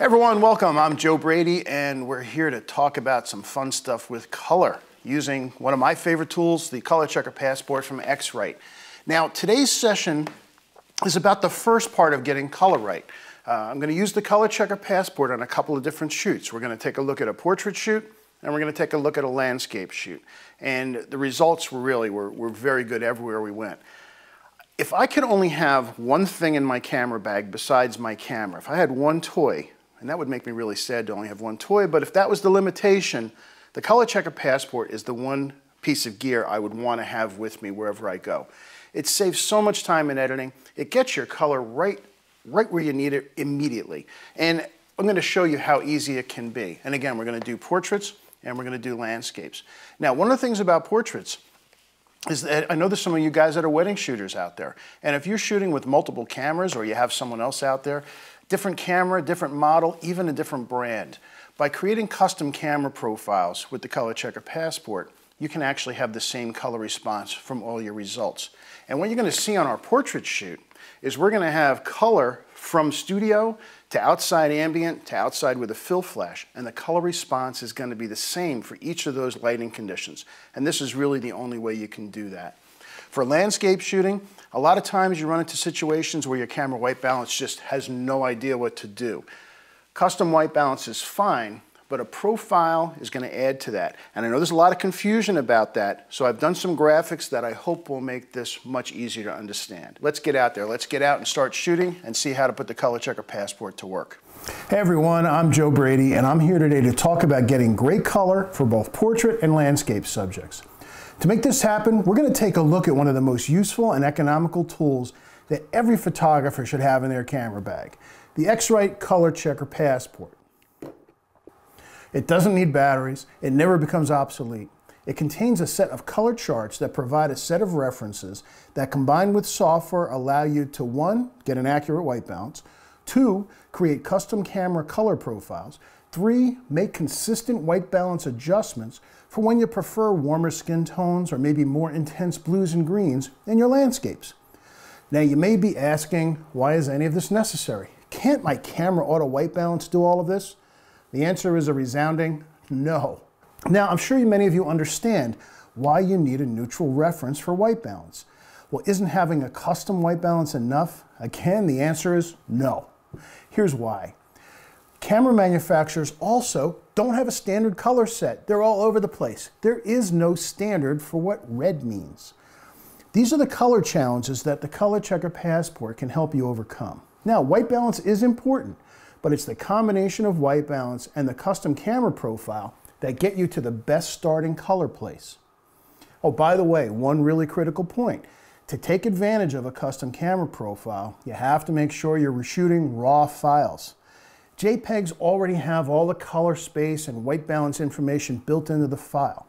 Hey everyone, welcome. I'm Joe Brady and we're here to talk about some fun stuff with color using one of my favorite tools, the Color Checker Passport from X-Rite. Now today's session is about the first part of getting color right. I'm going to use the Color Checker Passport on a couple of different shoots. We're going to take a look at a portrait shoot and we're going to take a look at a landscape shoot. And the results were very good everywhere we went. If I could only have one thing in my camera bag besides my camera, if I had one toy, and that would make me really sad to only have one toy, but if that was the limitation, the Color Checker Passport is the one piece of gear I would want to have with me wherever I go. It saves so much time in editing. It gets your color right where you need it immediately. And I'm going to show you how easy it can be. And again, we're going to do portraits and we're going to do landscapes. Now, one of the things about portraits is that I know there's some of you guys that are wedding shooters out there. And if you're shooting with multiple cameras or you have someone else out there, different camera, different model, even a different brand. By creating custom camera profiles with the Color Checker Passport, you can actually have the same color response from all your results. And what you're going to see on our portrait shoot is we're going to have color from studio to outside ambient to outside with a fill flash, and the color response is going to be the same for each of those lighting conditions. And this is really the only way you can do that. For landscape shooting, a lot of times you run into situations where your camera white balance just has no idea what to do. Custom white balance is fine, but a profile is going to add to that. And I know there's a lot of confusion about that, so I've done some graphics that I hope will make this much easier to understand. Let's get out there. Let's get out and start shooting and see how to put the Color Checker Passport to work. Hey everyone, I'm Joe Brady, and I'm here today to talk about getting great color for both portrait and landscape subjects. To make this happen, we're going to take a look at one of the most useful and economical tools that every photographer should have in their camera bag, the X-Rite Color Checker Passport. It doesn't need batteries, it never becomes obsolete. It contains a set of color charts that provide a set of references that, combined with software, allow you to 1. Get an accurate white balance, 2. Create custom camera color profiles, 3. Make consistent white balance adjustments for when you prefer warmer skin tones or maybe more intense blues and greens in your landscapes. Now you may be asking, why is any of this necessary? Can't my camera auto white balance do all of this? The answer is a resounding no. Now I'm sure many of you understand why you need a neutral reference for white balance. Well, isn't having a custom white balance enough? Again, the answer is no. Here's why. Camera manufacturers also don't have a standard color set. They're all over the place. There is no standard for what red means. These are the color challenges that the Color Checker Passport can help you overcome. Now, white balance is important, but it's the combination of white balance and the custom camera profile that get you to the best starting color place. Oh, by the way, one really critical point. To take advantage of a custom camera profile, you have to make sure you're shooting raw files. JPEGs already have all the color space and white balance information built into the file.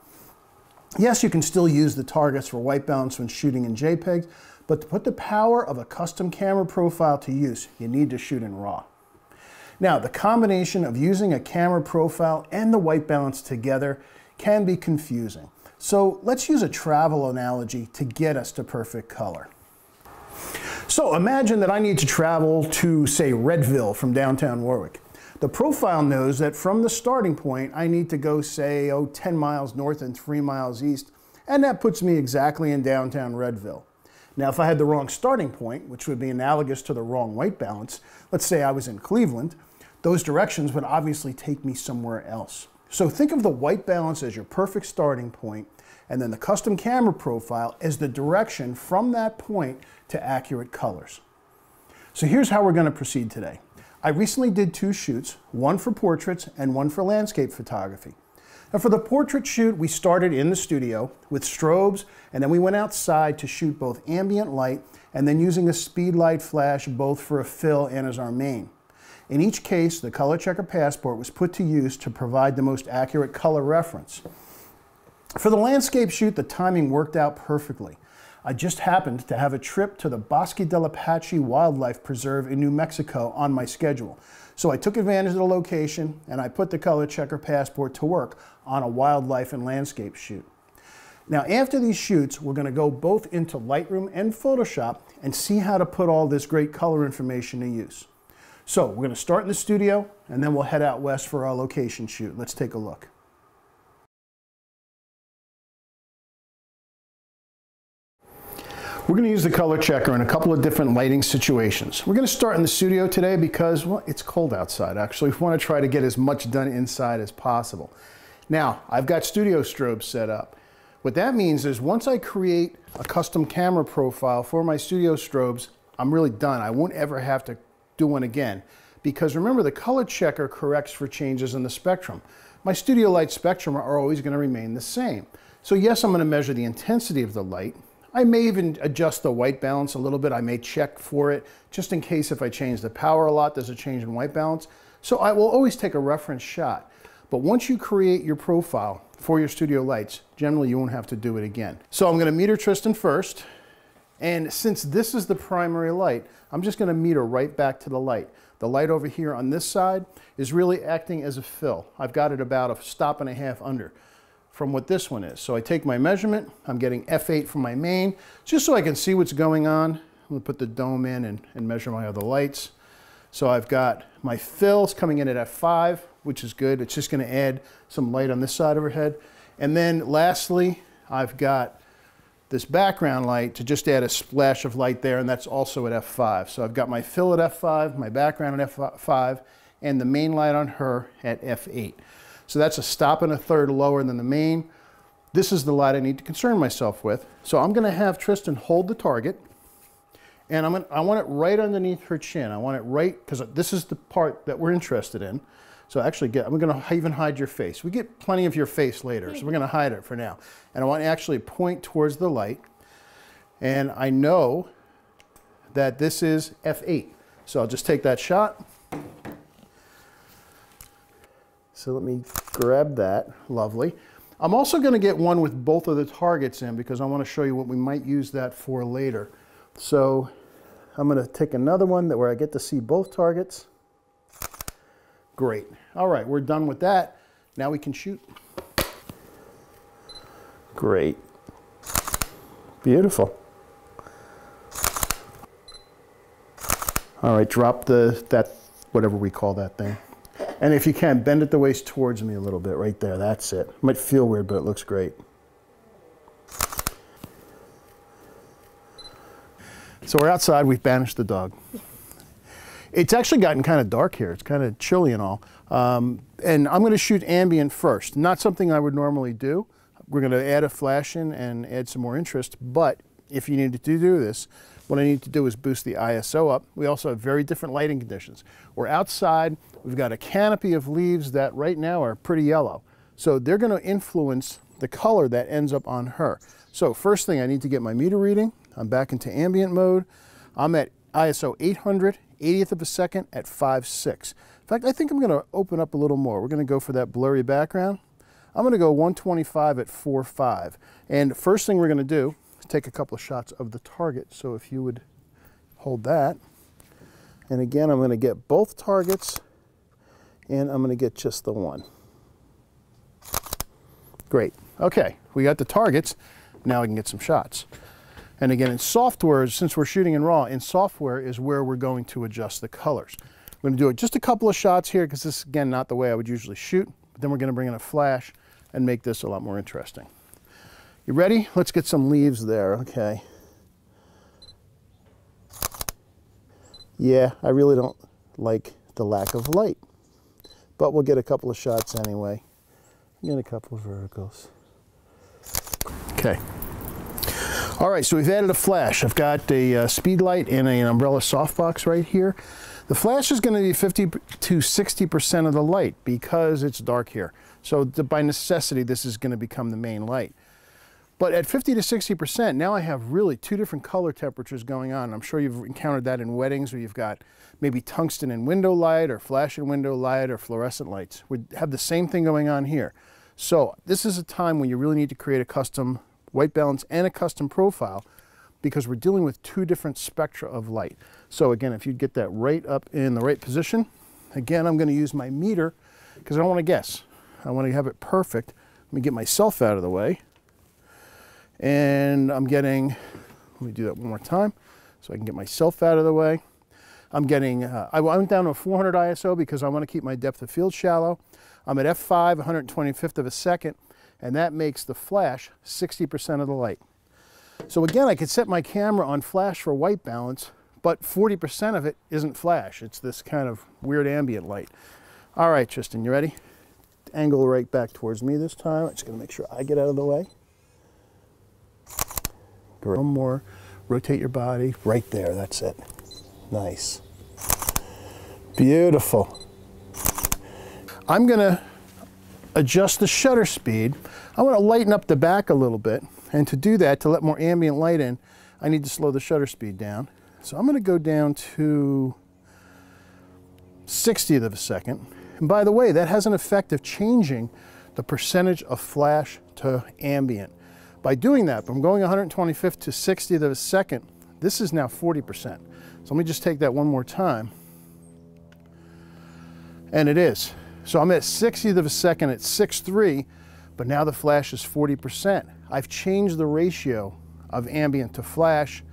Yes, you can still use the targets for white balance when shooting in JPEGs, but to put the power of a custom camera profile to use, you need to shoot in RAW. Now, the combination of using a camera profile and the white balance together can be confusing. So let's use a travel analogy to get us to perfect color. So imagine that I need to travel to, say, Redville from downtown Warwick. The profile knows that from the starting point, I need to go, say, 10 miles north and 3 miles east, and that puts me exactly in downtown Redville. Now, if I had the wrong starting point, which would be analogous to the wrong white balance, let's say I was in Cleveland, those directions would obviously take me somewhere else. So think of the white balance as your perfect starting point, and then the custom camera profile as the direction from that point to accurate colors. So here's how we're going to proceed today. I recently did 2 shoots, one for portraits and one for landscape photography. Now for the portrait shoot, we started in the studio with strobes, and then we went outside to shoot both ambient light and then using a speed light flash both for a fill and as our main. In each case, the Color Checker Passport was put to use to provide the most accurate color reference. For the landscape shoot, the timing worked out perfectly. I just happened to have a trip to the Bosque del Apache Wildlife Preserve in New Mexico on my schedule. So I took advantage of the location and I put the Color Checker Passport to work on a wildlife and landscape shoot. Now after these shoots, we're going to go both into Lightroom and Photoshop and see how to put all this great color information to use. So we're going to start in the studio and then we'll head out west for our location shoot. Let's take a look. We're going to use the color checker in a couple of different lighting situations. We're going to start in the studio today because, well, it's cold outside actually. We want to try to get as much done inside as possible. Now, I've got studio strobes set up. What that means is once I create a custom camera profile for my studio strobes, I'm really done. I won't ever have to do one again. Because remember, the color checker corrects for changes in the spectrum. My studio light spectrum are always going to remain the same. So yes, I'm going to measure the intensity of the light. I may even adjust the white balance a little bit. I may check for it just in case if I change the power a lot, there's a change in white balance. So I will always take a reference shot. But once you create your profile for your studio lights, generally you won't have to do it again. So I'm going to meter Tristan first. And since this is the primary light, I'm just going to meter right back to the light. The light over here on this side is really acting as a fill. I've got it about a stop and a half under from what this one is. So I take my measurement, I'm getting f8 from my main, just so I can see what's going on. I'm going to put the dome in and measure my other lights. So I've got my fills coming in at f5, which is good. It's just going to add some light on this side of her head. And then lastly, I've got this background light to just add a splash of light there, and that's also at f5. So I've got my fill at f5, my background at f5, and the main light on her at f8. So that's a stop and a third lower than the main. This is the light I need to concern myself with. So I'm going to have Tristan hold the target, and I want it right underneath her chin. I want it right, because this is the part that we're interested in. So actually, I'm going to even hide your face. We get plenty of your face later, so we're going to hide it for now. And I want to actually point towards the light. And I know that this is f8. So I'll just take that shot. So let me grab that. Lovely. I'm also going to get one with both of the targets in because I want to show you what we might use that for later. So I'm going to take another one where I get to see both targets. Great. All right, we're done with that. Now we can shoot. Great. Beautiful. All right, drop that whatever we call that thing. And if you can, bend it the waist towards me a little bit right there. That's it. Might feel weird, but it looks great. So we're outside. We've banished the dog. It's actually gotten kind of dark here. It's kind of chilly and all. And I'm going to shoot ambient first. Not something I would normally do. We're going to add a flash in and add some more interest. But if you needed to do this, what I need to do is boost the ISO up. We also have very different lighting conditions. We're outside. We've got a canopy of leaves that right now are pretty yellow. So they're going to influence the color that ends up on her. So first thing, I need to get my meter reading. I'm back into ambient mode. I'm at ISO 800, 80th of a second at 5.6. In fact, I think I'm going to open up a little more. We're going to go for that blurry background. I'm going to go 125 at 4.5. And first thing we're going to do is take a couple of shots of the target. So if you would hold that. And again, I'm going to get both targets, and I'm going to get just the one. Great. Okay, we got the targets. Now we can get some shots. And again, in software, since we're shooting in RAW, in software is where we're going to adjust the colors. We're going to do it just a couple of shots here because this is, again, not the way I would usually shoot. But then we're going to bring in a flash and make this a lot more interesting. You ready? Let's get some leaves there. Okay. Yeah, I really don't like the lack of light. But we'll get a couple of shots anyway. Get a couple of verticals. Okay. All right, so we've added a flash. I've got a speed light and an umbrella softbox right here. The flash is going to be 50 to 60% of the light because it's dark here. So by necessity, this is going to become the main light. But at 50 to 60%, now I have really two different color temperatures going on. I'm sure you've encountered that in weddings where you've got maybe tungsten in window light or flash in window light or fluorescent lights. We have the same thing going on here. So this is a time when you really need to create a custom white balance and a custom profile because we're dealing with two different spectra of light. So again, if you get that right up in the right position, again, I'm going to use my meter because I don't want to guess. I want to have it perfect. Let me get myself out of the way. And I'm getting, let me do that one more time so I can get myself out of the way. I'm getting, I went down to a 400 ISO because I want to keep my depth of field shallow. I'm at f5, 125th of a second, and that makes the flash 60% of the light. So again, I could set my camera on flash for white balance, but 40% of it isn't flash. It's this kind of weird ambient light. All right, Tristan, you ready? Angle right back towards me this time. I'm just gonna make sure I get out of the way. Great. One more, rotate your body, right there, that's it. Nice. Beautiful. I'm gonna adjust the shutter speed. I wanna lighten up the back a little bit, and to do that, to let more ambient light in, I need to slow the shutter speed down. So I'm gonna go down to 60th of a second. And by the way, that has an effect of changing the percentage of flash to ambient. By doing that, from going 125th to 60th of a second, this is now 40%. So let me just take that one more time. And it is. So I'm at 60th of a second at 6.3, but now the flash is 40%. I've changed the ratio of ambient to flash.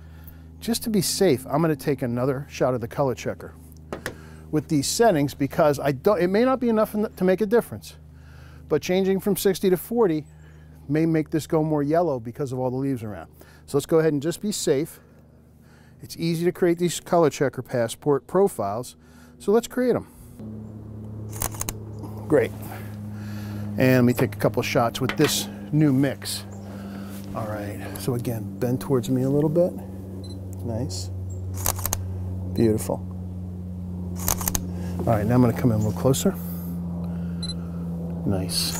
Just to be safe, I'm gonna take another shot of the color checker with these settings because it may not be enough to make a difference, but changing from 60 to 40 may make this go more yellow because of all the leaves around. So let's go ahead and just be safe. It's easy to create these color checker passport profiles, so let's create them. Great. And let me take a couple of shots with this new mix. All right, so again, bend towards me a little bit. Nice. Beautiful. All right, now I'm gonna come in a little closer. Nice.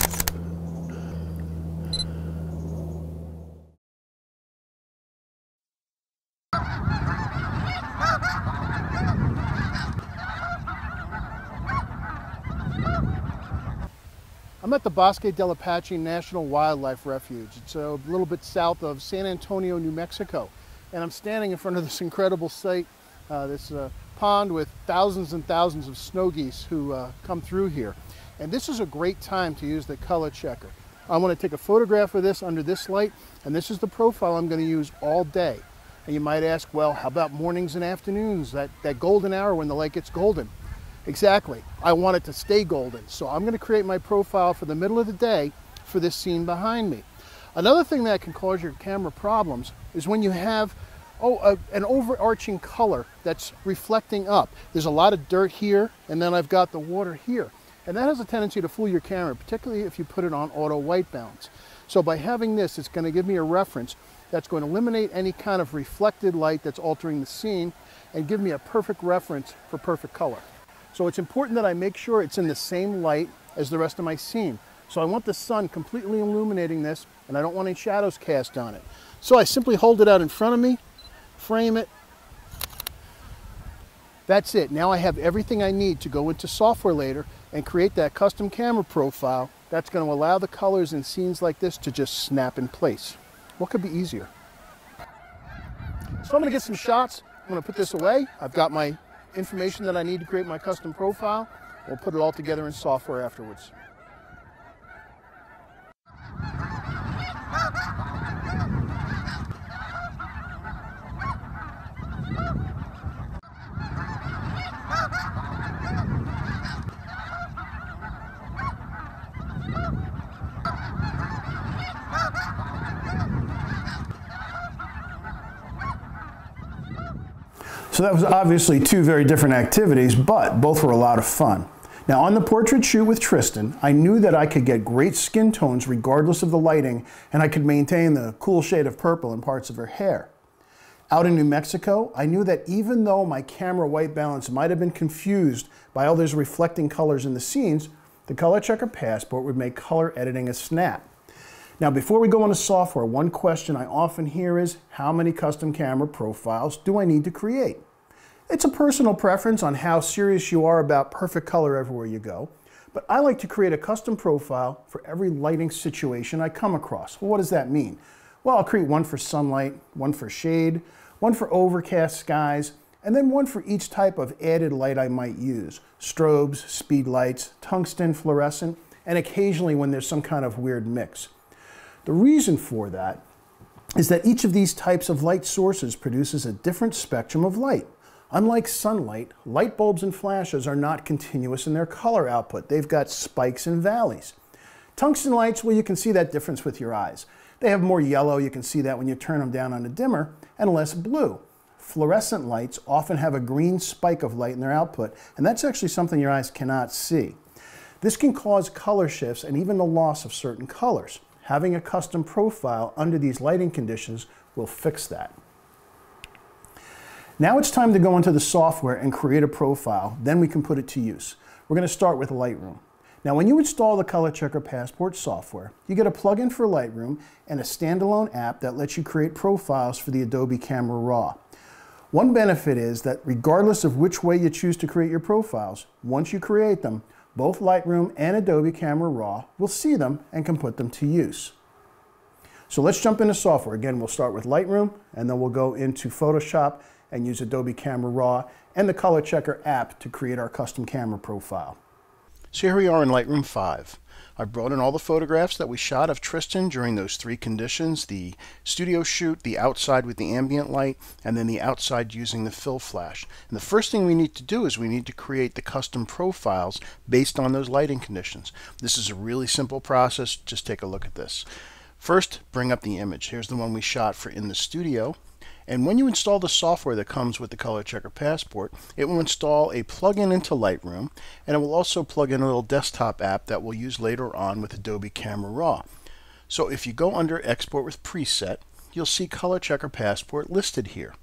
I'm at the Bosque del Apache National Wildlife Refuge. It's a little bit south of San Antonio, New Mexico. And I'm standing in front of this incredible site, this pond with thousands and thousands of snow geese who come through here. And this is a great time to use the color checker. I want to take a photograph of this under this light, and this is the profile I'm going to use all day. And you might ask, well, how about mornings and afternoons, that golden hour when the light gets golden? Exactly. I want it to stay golden. So I'm going to create my profile for the middle of the day for this scene behind me. Another thing that can cause your camera problems is when you have an overarching color that's reflecting up. There's a lot of dirt here, and then I've got the water here. And that has a tendency to fool your camera, particularly if you put it on auto white balance. So by having this, it's going to give me a reference that's going to eliminate any kind of reflected light that's altering the scene and give me a perfect reference for perfect color. So it's important that I make sure it's in the same light as the rest of my scene. So I want the sun completely illuminating this, and I don't want any shadows cast on it. So I simply hold it out in front of me, frame it. That's it. Now I have everything I need to go into software later and create that custom camera profile that's going to allow the colors in scenes like this to just snap in place. What could be easier? So I'm going to get some shots. I'm going to put this away. I've got my information that I need to create my custom profile. We'll put it all together in software afterwards. So that was obviously two very different activities, but both were a lot of fun. Now on the portrait shoot with Tristan, I knew that I could get great skin tones regardless of the lighting, and I could maintain the cool shade of purple in parts of her hair. Out in New Mexico, I knew that even though my camera white balance might have been confused by all those reflecting colors in the scenes, the Color Checker Passport would make color editing a snap. Now before we go into software, one question I often hear is, how many custom camera profiles do I need to create? It's a personal preference on how serious you are about perfect color everywhere you go, but I like to create a custom profile for every lighting situation I come across. Well, what does that mean? Well, I'll create one for sunlight, one for shade, one for overcast skies, and then one for each type of added light I might use. Strobes, speed lights, tungsten, fluorescent, and occasionally when there's some kind of weird mix. The reason for that is that each of these types of light sources produces a different spectrum of light. Unlike sunlight, light bulbs and flashes are not continuous in their color output. They've got spikes and valleys. Tungsten lights, well, you can see that difference with your eyes. They have more yellow, you can see that when you turn them down on a dimmer, and less blue. Fluorescent lights often have a green spike of light in their output, and that's actually something your eyes cannot see. This can cause color shifts and even the loss of certain colors. Having a custom profile under these lighting conditions will fix that. Now it's time to go into the software and create a profile, then we can put it to use. We're going to start with Lightroom. Now when you install the Color Checker Passport software, you get a plugin for Lightroom and a standalone app that lets you create profiles for the Adobe Camera Raw. One benefit is that regardless of which way you choose to create your profiles, once you create them, both Lightroom and Adobe Camera Raw will see them and can put them to use. So let's jump into software. Again, we'll start with Lightroom and then we'll go into Photoshop and use Adobe Camera Raw and the Color Checker app to create our custom camera profile. So here we are in Lightroom 5. I've brought in all the photographs that we shot of Tristan during those three conditions, the studio shoot, the outside with the ambient light, and then the outside using the fill flash. And the first thing we need to do is we need to create the custom profiles based on those lighting conditions. This is a really simple process. Just take a look at this. First, bring up the image. Here's the one we shot for in the studio. And when you install the software that comes with the Color Checker Passport, it will install a plugin into Lightroom, and it will also plug in a little desktop app that we'll use later on with Adobe Camera Raw. So if you go under Export with Preset, you'll see Color Checker Passport listed here.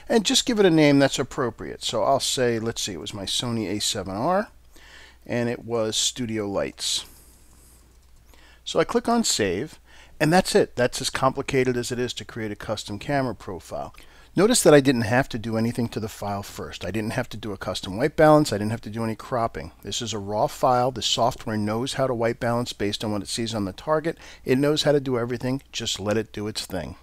And just give it a name that's appropriate. So I'll say, let's see, it was my Sony A7R, and it was Studio Lights. So I click on Save. And that's it. That's as complicated as it is to create a custom camera profile. Notice that I didn't have to do anything to the file first. I didn't have to do a custom white balance. I didn't have to do any cropping. This is a raw file. The software knows how to white balance based on what it sees on the target. It knows how to do everything. Just let it do its thing.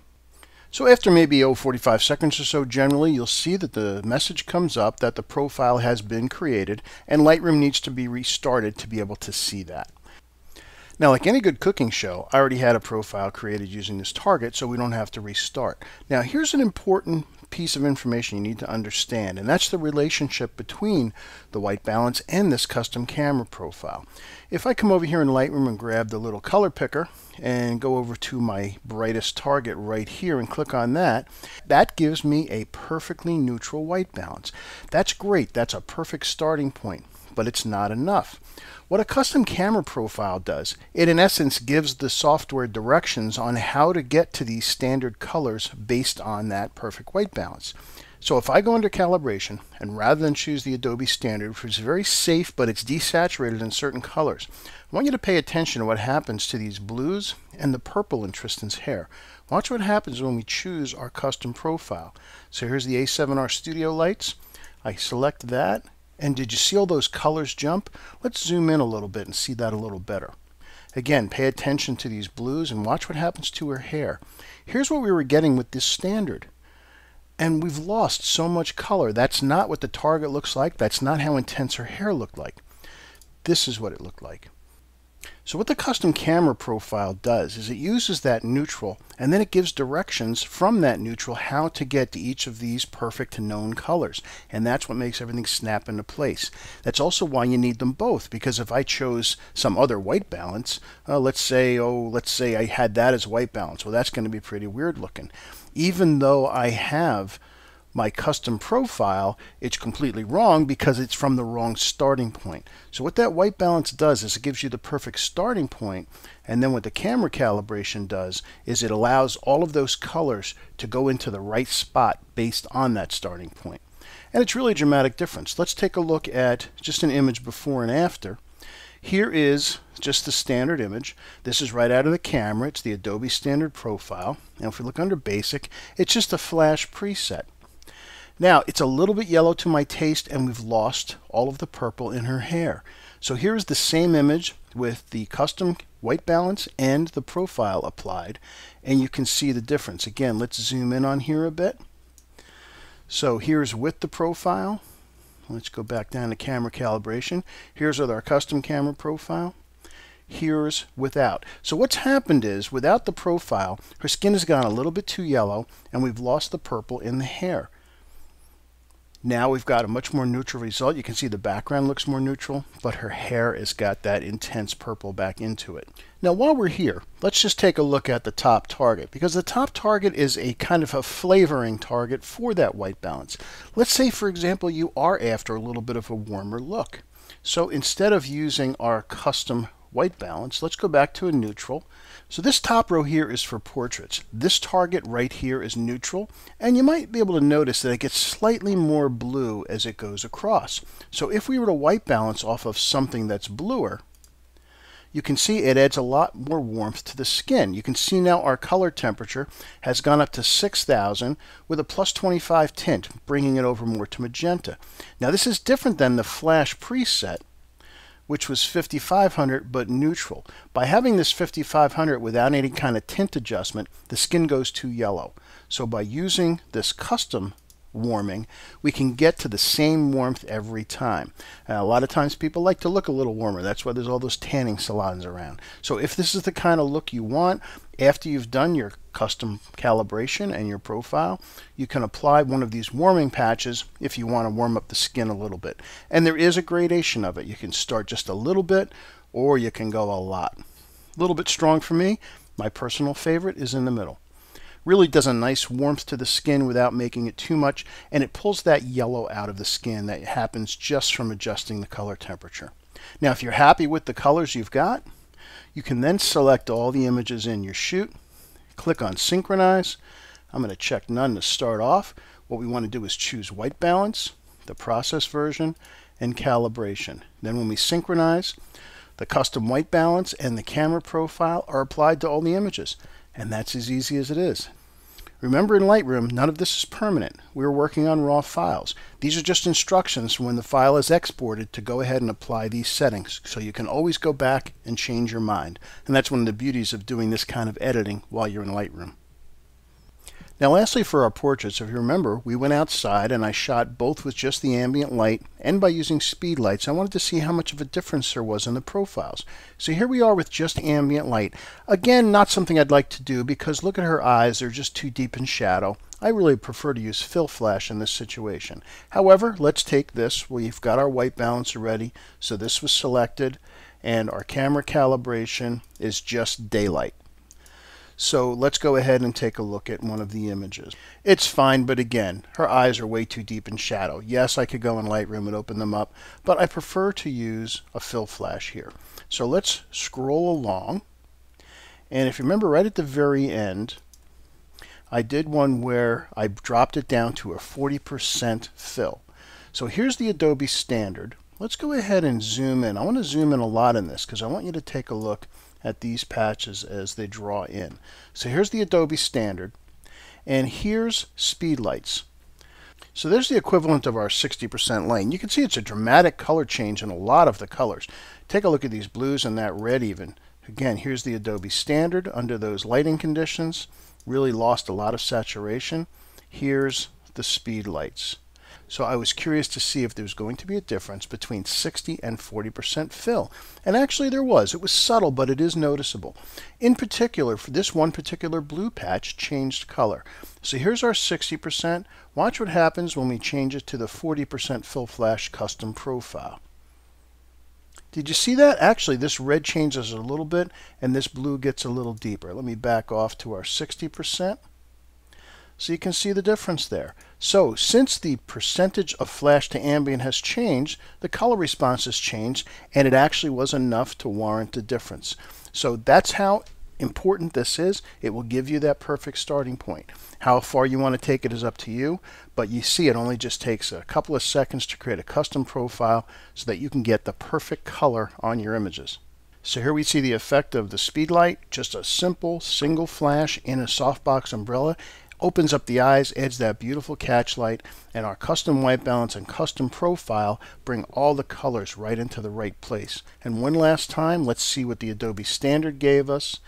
So after maybe 45 seconds or so generally, you'll see that the message comes up that the profile has been created and Lightroom needs to be restarted to be able to see that. Now, like any good cooking show, I already had a profile created using this target, so we don't have to restart. Now, here's an important piece of information you need to understand, and that's the relationship between the white balance and this custom camera profile. If I come over here in Lightroom and grab the little color picker and go over to my brightest target right here and click on that, that gives me a perfectly neutral white balance. That's great. That's a perfect starting point, but it's not enough. What a custom camera profile does, it in essence gives the software directions on how to get to these standard colors based on that perfect white balance. So if I go under calibration and rather than choose the Adobe standard, which is very safe but it's desaturated in certain colors, I want you to pay attention to what happens to these blues and the purple in Tristan's hair. Watch what happens when we choose our custom profile. So here's the A7R Studio Lights. I select that. And did you see all those colors jump? Let's zoom in a little bit and see that a little better. Again, pay attention to these blues and watch what happens to her hair. Here's what we were getting with this standard. And we've lost so much color. That's not what the target looks like. That's not how intense her hair looked like. This is what it looked like. So what the custom camera profile does is it uses that neutral and then it gives directions from that neutral how to get to each of these perfect known colors. And that's what makes everything snap into place. That's also why you need them both, because if I chose some other white balance, let's say I had that as white balance. Well, that's going to be pretty weird looking. Even though I have my custom profile, it's completely wrong because it's from the wrong starting point. So what that white balance does is it gives you the perfect starting point, and then what the camera calibration does is it allows all of those colors to go into the right spot based on that starting point. And it's really a dramatic difference. Let's take a look at just an image before and after. Here is just the standard image. This is right out of the camera. It's the Adobe standard profile. Now if we look under basic, it's just a flash preset. Now, it's a little bit yellow to my taste, and we've lost all of the purple in her hair. So here's the same image with the custom white balance and the profile applied, and you can see the difference. Again, let's zoom in on here a bit. So here's with the profile. Let's go back down to camera calibration. Here's with our custom camera profile. Here's without. So what's happened is, without the profile, her skin has gone a little bit too yellow, and we've lost the purple in the hair. Now we've got a much more neutral result. You can see the background looks more neutral, but her hair has got that intense purple back into it. Now while we're here, let's just take a look at the top target, because the top target is a kind of a flavoring target for that white balance. Let's say, for example, you are after a little bit of a warmer look. So instead of using our custom white balance, let's go back to a neutral. So this top row here is for portraits. This target right here is neutral, and you might be able to notice that it gets slightly more blue as it goes across. So if we were to white balance off of something that's bluer, you can see it adds a lot more warmth to the skin. You can see now our color temperature has gone up to 6,000 with a plus 25 tint, bringing it over more to magenta. Now this is different than the flash preset, which was 5500 but neutral. By having this 5500 without any kind of tint adjustment, the skin goes too yellow. So by using this custom warming, we can get to the same warmth every time. A lot of times people like to look a little warmer. That's why there's all those tanning salons around. So if this is the kind of look you want, after you've done your custom calibration and your profile, you can apply one of these warming patches if you want to warm up the skin a little bit. And there is a gradation of it. You can start just a little bit, or you can go a lot. A little bit strong for me. My personal favorite is in the middle. Really does a nice warmth to the skin without making it too much, and it pulls that yellow out of the skin that happens just from adjusting the color temperature. Now if you're happy with the colors you've got, you can then select all the images in your shoot, click on synchronize. I'm going to check none to start off. What we want to do is choose white balance, the process version, and calibration. Then when we synchronize, the custom white balance and the camera profile are applied to all the images. And that's as easy as it is. Remember, in Lightroom, none of this is permanent. We're working on raw files. These are just instructions for when the file is exported to go ahead and apply these settings, so you can always go back and change your mind. And that's one of the beauties of doing this kind of editing while you're in Lightroom. Now lastly, for our portraits, if you remember, we went outside and I shot both with just the ambient light and by using speed lights. I wanted to see how much of a difference there was in the profiles. So here we are with just ambient light. Again, not something I'd like to do because look at her eyes, they're just too deep in shadow. I really prefer to use fill flash in this situation. However, let's take this. We've got our white balance already, so this was selected, and our camera calibration is just daylight. So let's go ahead and take a look at one of the images. It's fine, but again, her eyes are way too deep in shadow. Yes, I could go in Lightroom and open them up, but I prefer to use a fill flash here. So let's scroll along. And if you remember right at the very end, I did one where I dropped it down to a 40% fill. So here's the Adobe standard. Let's go ahead and zoom in. I want to zoom in a lot in this because I want you to take a look at these patches as they draw in. So here's the Adobe standard, and here's speed lights. So there's the equivalent of our 60% light. You can see it's a dramatic color change in a lot of the colors. Take a look at these blues and that red even. Again, here's the Adobe standard under those lighting conditions. Really lost a lot of saturation. Here's the speed lights. So I was curious to see if there's going to be a difference between 60 and 40% fill. And actually there was. It was subtle, but it is noticeable. In particular, for this one particular blue patch changed color. So here's our 60%. Watch what happens when we change it to the 40% fill flash custom profile. Did you see that? Actually, this red changes a little bit, and this blue gets a little deeper. Let me back off to our 60%. So you can see the difference there. So since the percentage of flash to ambient has changed, the color response has changed, and it actually was enough to warrant a difference. So that's how important this is. It will give you that perfect starting point. How far you want to take it is up to you, but you see it only just takes a couple of seconds to create a custom profile so that you can get the perfect color on your images. So here we see the effect of the speed light, just a simple single flash in a softbox umbrella. Opens up the eyes, adds that beautiful catch light, and our custom white balance and custom profile bring all the colors right into the right place. And one last time, let's see what the Adobe standard gave us,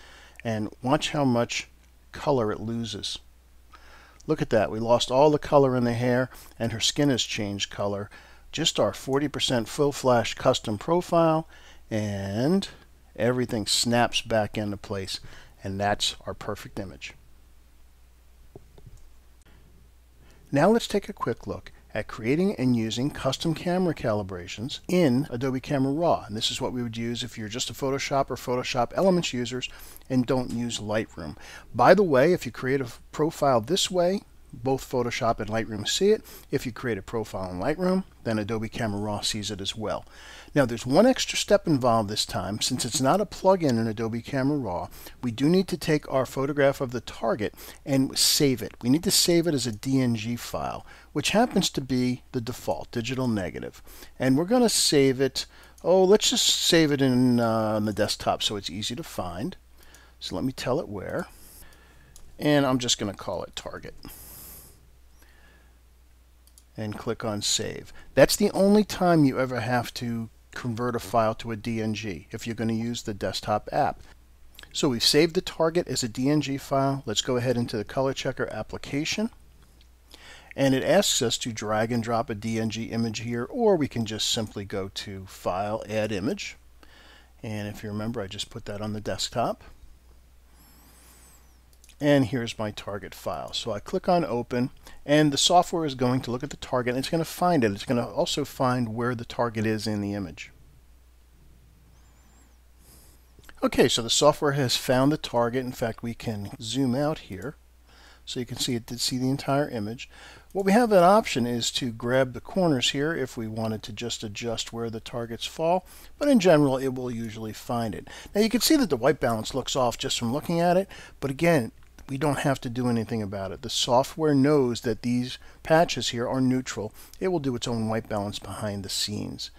and watch how much color it loses. Look at that. We lost all the color in the hair, and her skin has changed color. Just our 40% full flash custom profile, and everything snaps back into place, and that's our perfect image. Now let's take a quick look at creating and using custom camera calibrations in Adobe Camera Raw. And this is what we would use if you're just a Photoshop or Photoshop Elements users and don't use Lightroom. By the way, if you create a profile this way, both Photoshop and Lightroom see it. If you create a profile in Lightroom, then Adobe Camera Raw sees it as well. Now there's one extra step involved this time. Since it's not a plugin in Adobe Camera Raw, we do need to take our photograph of the target and save it. We need to save it as a DNG file, which happens to be the default, digital negative. And we're going to save it, let's just save it in on the desktop so it's easy to find. So let me tell it where. And I'm just going to call it target. And click on Save. That's the only time you ever have to convert a file to a DNG if you're going to use the desktop app. So we've saved the target as a DNG file. Let's go ahead into the color checker application. And it asks us to drag and drop a DNG image here, or we can just simply go to File, Add Image. And if you remember, I just put that on the desktop. And here's my target file. So I click on Open, and the software is going to look at the target, and it's going to find it. It's going to also find where the target is in the image. Okay, so the software has found the target. In fact, we can zoom out here so you can see it did see the entire image. What we have an option is to grab the corners here if we wanted to just adjust where the targets fall, but in general it will usually find it. Now you can see that the white balance looks off just from looking at it, but again, we don't have to do anything about it. The software knows that these patches here are neutral. It will do its own white balance behind the scenes.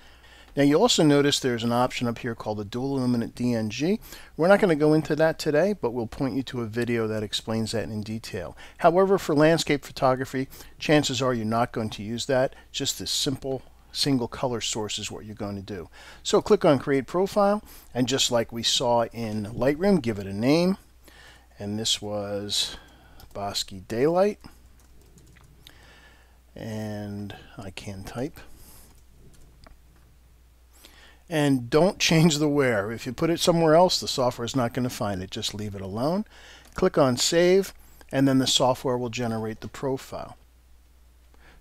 Now you also notice there's an option up here called the dual luminant DNG. We're not going to go into that today, but we'll point you to a video that explains that in detail. However, for landscape photography, chances are you're not going to use that. Just this simple single color source is what you're going to do. So click on Create Profile, and just like we saw in Lightroom, give it a name. And this was Bosque Daylight. And I can type. And don't change the where. If you put it somewhere else, the software is not going to find it. Just leave it alone. Click on Save, and then the software will generate the profile.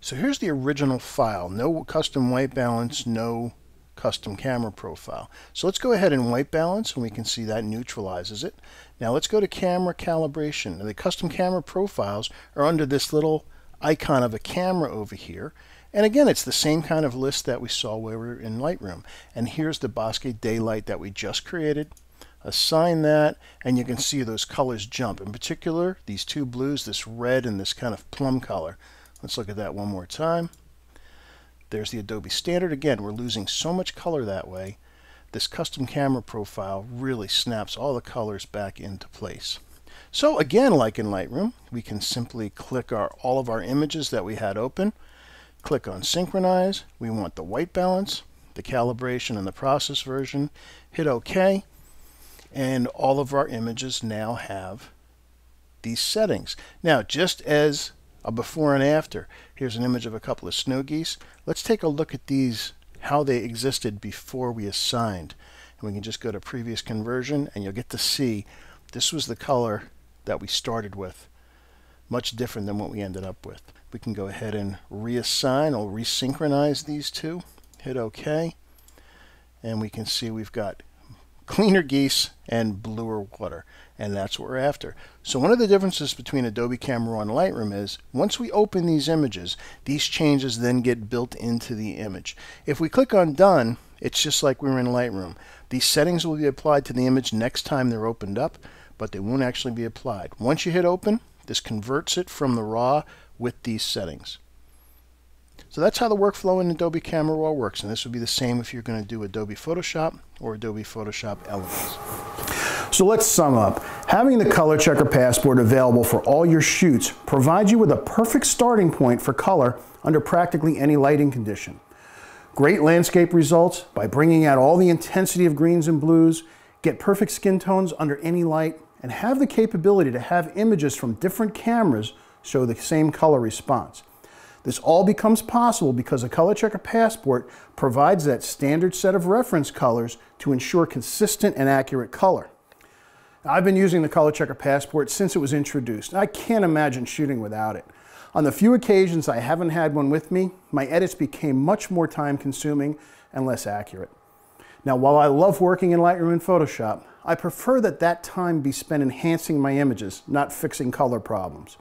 So here's the original file. No custom white balance, no custom camera profile. So let's go ahead and white balance, and we can see that neutralizes it. Now let's go to camera calibration. Now, the custom camera profiles are under this little icon of a camera over here. And again, it's the same kind of list that we saw where we were in Lightroom. And here's the Bosque Daylight that we just created. Assign that, and you can see those colors jump. In particular, these two blues, this red and this kind of plum color. Let's look at that one more time. There's the Adobe Standard. Again, we're losing so much color that way. This custom camera profile really snaps all the colors back into place. So again, like in Lightroom, we can simply click all of our images that we had open. Click on Synchronize. We want the white balance, the calibration, and the process version. Hit OK. And all of our images now have these settings. Now, just as a before and after, here's an image of a couple of snow geese. Let's take a look at these, how they existed before we assigned. And we can just go to Previous Conversion, and you'll get to see this was the color that we started with. Much different than what we ended up with. We can go ahead and reassign or resynchronize these two. Hit OK. And we can see we've got cleaner geese and bluer water. And that's what we're after. So one of the differences between Adobe Camera Raw and Lightroom is once we open these images, these changes then get built into the image. If we click on Done, it's just like we were in Lightroom. These settings will be applied to the image next time they're opened up, but they won't actually be applied. Once you hit Open, this converts it from the RAW with these settings. So that's how the workflow in Adobe Camera Raw works, and this would be the same if you're going to do Adobe Photoshop or Adobe Photoshop Elements. So let's sum up. Having the Color Checker Passport available for all your shoots provides you with a perfect starting point for color under practically any lighting condition. Great landscape results by bringing out all the intensity of greens and blues, get perfect skin tones under any light, and have the capability to have images from different cameras show the same color response. This all becomes possible because a Color Checker Passport provides that standard set of reference colors to ensure consistent and accurate color. Now, I've been using the Color Checker Passport since it was introduced. I can't imagine shooting without it. On the few occasions I haven't had one with me, my edits became much more time consuming and less accurate. Now, while I love working in Lightroom and Photoshop, I prefer that time be spent enhancing my images, not fixing color problems.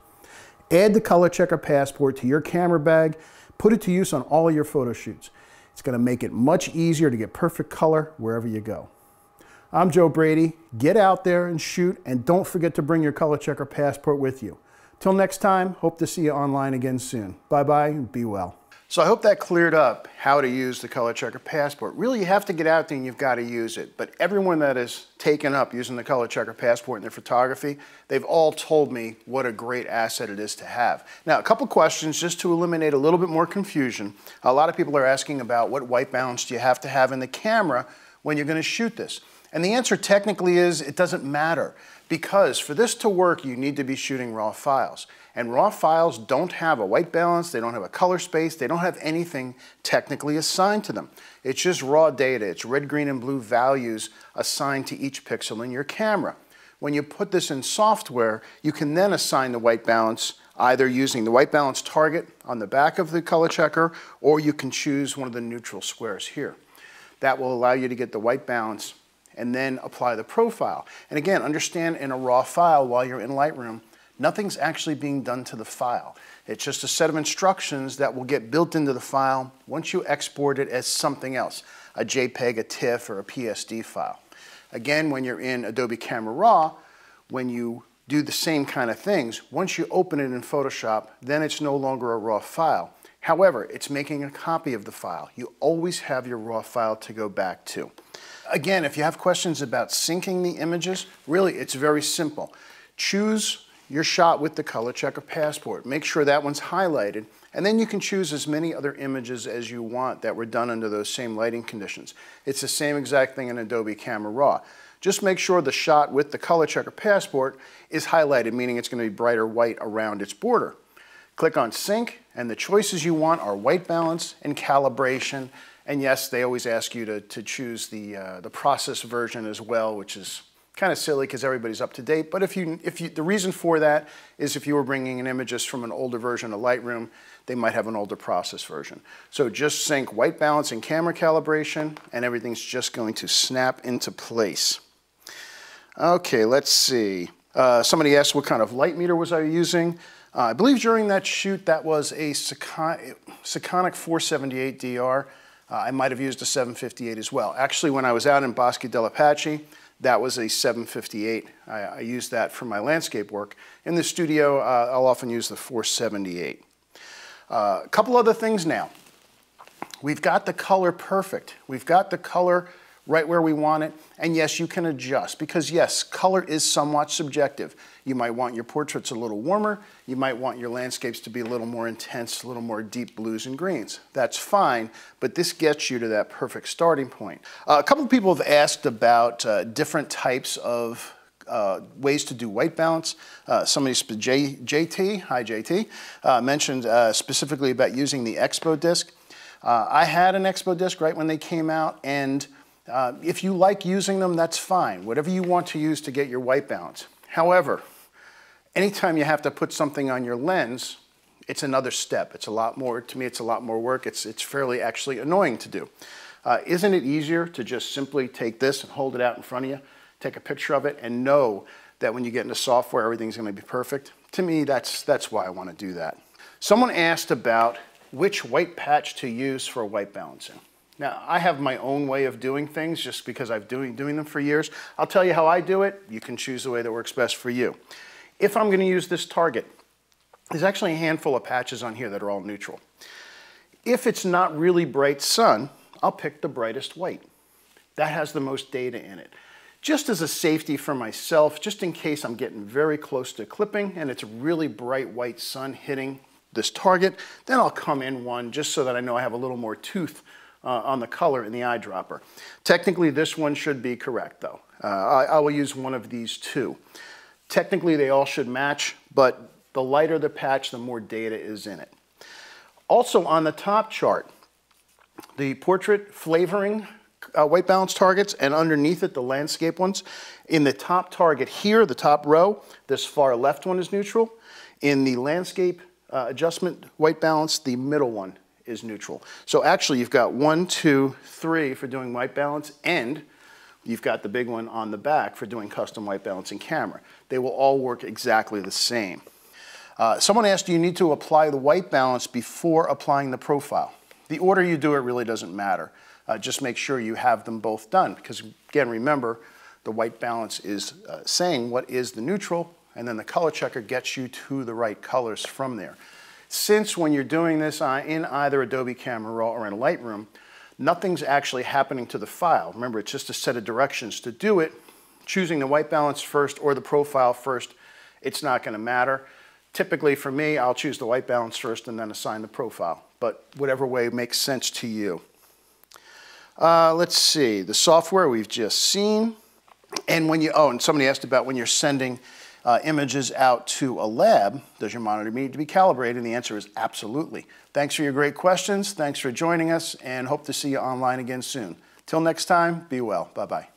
Add the Color Checker Passport to your camera bag, put it to use on all of your photo shoots. It's going to make it much easier to get perfect color wherever you go. I'm Joe Brady. Get out there and shoot, and don't forget to bring your Color Checker Passport with you. Till next time, hope to see you online again soon. Bye-bye and be well. So I hope that cleared up how to use the Color Checker Passport. Really, you have to get out there and you've got to use it. But everyone that has taken up using the Color Checker Passport in their photography, they've all told me what a great asset it is to have. Now, a couple questions just to eliminate a little bit more confusion. A lot of people are asking about what white balance do you have to have in the camera when you're going to shoot this. And the answer technically is it doesn't matter, because for this to work, you need to be shooting raw files. And raw files don't have a white balance, they don't have a color space, they don't have anything technically assigned to them. It's just raw data. It's red, green, and blue values assigned to each pixel in your camera. When you put this in software, you can then assign the white balance either using the white balance target on the back of the color checker, or you can choose one of the neutral squares here. That will allow you to get the white balance and then apply the profile. And again, understand in a raw file while you're in Lightroom, nothing's actually being done to the file. It's just a set of instructions that will get built into the file once you export it as something else, a JPEG, a TIFF, or a PSD file. Again, when you're in Adobe Camera Raw, when you do the same kind of things, once you open it in Photoshop, then it's no longer a raw file. However, it's making a copy of the file. You always have your raw file to go back to. Again, if you have questions about syncing the images, really it's very simple. Choose your shot with the Color Checker Passport. Make sure that one's highlighted, and then you can choose as many other images as you want that were done under those same lighting conditions. It's the same exact thing in Adobe Camera Raw. Just make sure the shot with the Color Checker Passport is highlighted, meaning it's going to be brighter white around its border. Click on Sync, and the choices you want are white balance and calibration. And yes, they always ask you to choose the process version as well, which is kind of silly because everybody's up to date. But the reason for that is if you were bringing in images from an older version of Lightroom, they might have an older process version. So just sync white balance and camera calibration, and everything's just going to snap into place. Okay, let's see. Somebody asked what kind of light meter was I using. I believe during that shoot that was a Sekonic 478DR. I might have used a 758 as well. Actually, when I was out in Bosque del Apache, that was a 758. I used that for my landscape work. In the studio, I'll often use the 478. A couple other things now. We've got the color perfect. We've got the color right where we want it. And yes, you can adjust because yes, color is somewhat subjective. You might want your portraits a little warmer. You might want your landscapes to be a little more intense, a little more deep blues and greens. That's fine, but this gets you to that perfect starting point. A couple of people have asked about different types of ways to do white balance. Somebody, JT, hi JT, mentioned specifically about using the Expo disc. I had an Expo disc right when they came out, and if you like using them, that's fine. Whatever you want to use to get your white balance. However, anytime you have to put something on your lens, it's another step. It's a lot more, to me, it's a lot more work. It's fairly actually annoying to do. Isn't it easier to just simply take this and hold it out in front of you, take a picture of it, and know that when you get into software, everything's going to be perfect? To me, that's why I want to do that. Someone asked about which white patch to use for white balancing. Now, I have my own way of doing things just because I've been doing them for years. I'll tell you how I do it. You can choose the way that works best for you. If I'm going to use this target, there's actually a handful of patches on here that are all neutral. If it's not really bright sun, I'll pick the brightest white. That has the most data in it. Just as a safety for myself, just in case I'm getting very close to clipping and it's really bright white sun hitting this target, then I'll come in one just so that I know I have a little more tooth on the color in the eyedropper. Technically, this one should be correct, though. I will use one of these two. Technically, they all should match, but the lighter the patch, the more data is in it. Also, on the top chart, the portrait flavoring white balance targets, and underneath it, the landscape ones. In the top target here, the top row, this far left one is neutral. In the landscape adjustment white balance, the middle one is neutral. So actually you've got 1, 2, 3 for doing white balance, and you've got the big one on the back for doing custom white balancing camera. They will all work exactly the same. Someone asked, do you need to apply the white balance before applying the profile? The order you do it really doesn't matter. Just make sure you have them both done, because again, remember, the white balance is saying what is the neutral, and then the color checker gets you to the right colors from there. Since when you're doing this in either Adobe Camera Raw or in Lightroom, nothing's actually happening to the file. Remember, it's just a set of directions to do it. Choosing the white balance first or the profile first, it's not going to matter. Typically for me, I'll choose the white balance first and then assign the profile, but whatever way makes sense to you. Let's see, the software we've just seen. And when you, and somebody asked about when you're sending images out to a lab, does your monitor need to be calibrated? And the answer is absolutely. Thanks for your great questions. Thanks for joining us, and hope to see you online again soon. Till next time, be well. Bye-bye.